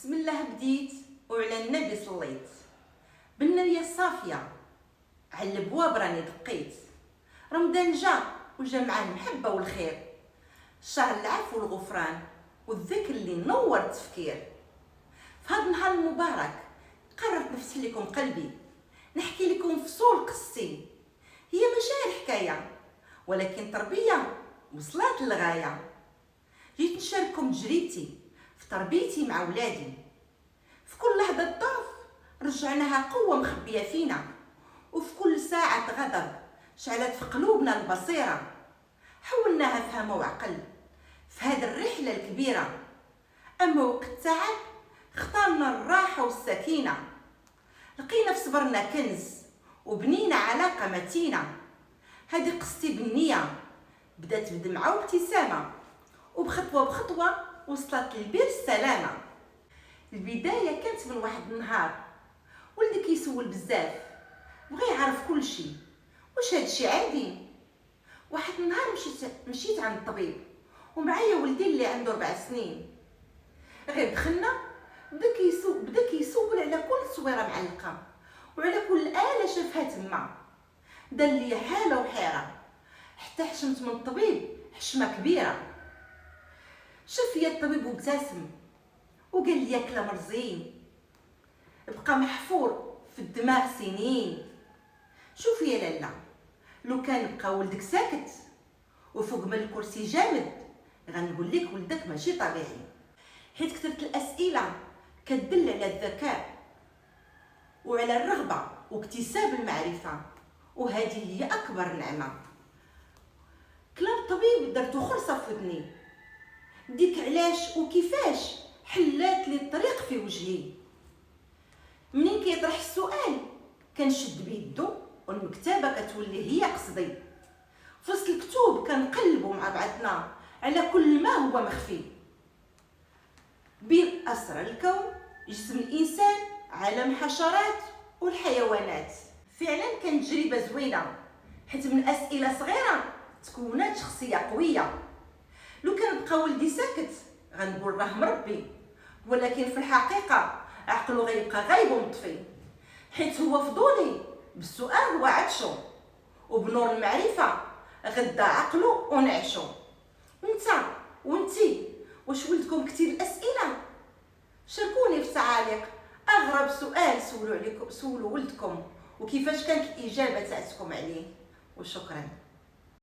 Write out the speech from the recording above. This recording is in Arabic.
بسم الله بديت وعلى النبي صليت، بالنية الصافية على الابواب راني دقيت. رمضان جا معاه المحبة والخير، شهر العفو والغفران والذكر اللي نور التفكير. في هذا النهار المبارك قررت نفتح لكم قلبي، نحكي لكم فصول قصتي. هي ماشي حكاية ولكن تربية وصلت للغاية. جيت نشارككم تجربتي في تربيتي مع ولادي. في كل لحظة ضعف رجعناها قوة مخبية فينا، وفي كل ساعة غضب شعلت في قلوبنا البصيرة. حولناها فهم وعقل في هذه الرحلة الكبيرة. أما وقت التعب اختارنا الراحة والسكينة، لقينا في صبرنا كنز وبنينا علاقة متينة. هذه قصتي بالنية بدات بدمعة وابتسامة، وبخطوة بخطوة وصلت للبير السلامة. البداية كانت من واحد النهار ولدي كيسول بزاف، بغى يعرف كل شيء. واش هادشي عادي؟ واحد النهار مشيت عند الطبيب ومعايا ولدي اللي عنده 4 سنين. غير دخلنا بدا كيسول على كل تصويره معلقه وعلى كل آلة شافها تما. دار لي حاله وحيره حتى حشمت من الطبيب حشمه كبيره. شاف فيا الطبيب وابتسم وقال لي كلام رزين بقى محفور في الدماغ سنين. شوفي يا لاله، لو كان بقى ولدك ساكت وفوق من الكرسي جامد غنقول لك ولدك ماشي طبيعي، حيت كثرة الاسئله كتدل على الذكاء وعلى الرغبه واكتساب المعرفه، وهذه هي اكبر نعمه. كلام الطبيب درتو خرصه في ودني، ديك علاش وكيفاش حلات لي الطريق في وجهي. منين كيطرح السؤال كنشد بيدو والمكتبه كتولي هي قصدي. في وسط الكتب كنقلبوا مع بعضنا على كل ما هو مخفي. بين اسرار الكون، جسم الانسان، عالم الحشرات والحيوانات. فعلا كانت تجربه زوينه، حيت من اسئله صغيره تكونات شخصيه قويه. لو كان بقى ولدي ساكت غنقول راه مربي، ولكن في الحقيقه عقله غيبقى غايب ومطفي، حيت هو فضولي بالسؤال هو عطشو، وبنور المعرفه غدا عقله ونعشو. وانتي واش ولدكم كثير الاسئله؟ شاركوني في التعاليق اغرب سؤال سولوا ولدكم وكيفاش كانت الاجابه تاعتكم عليه. وشكرا.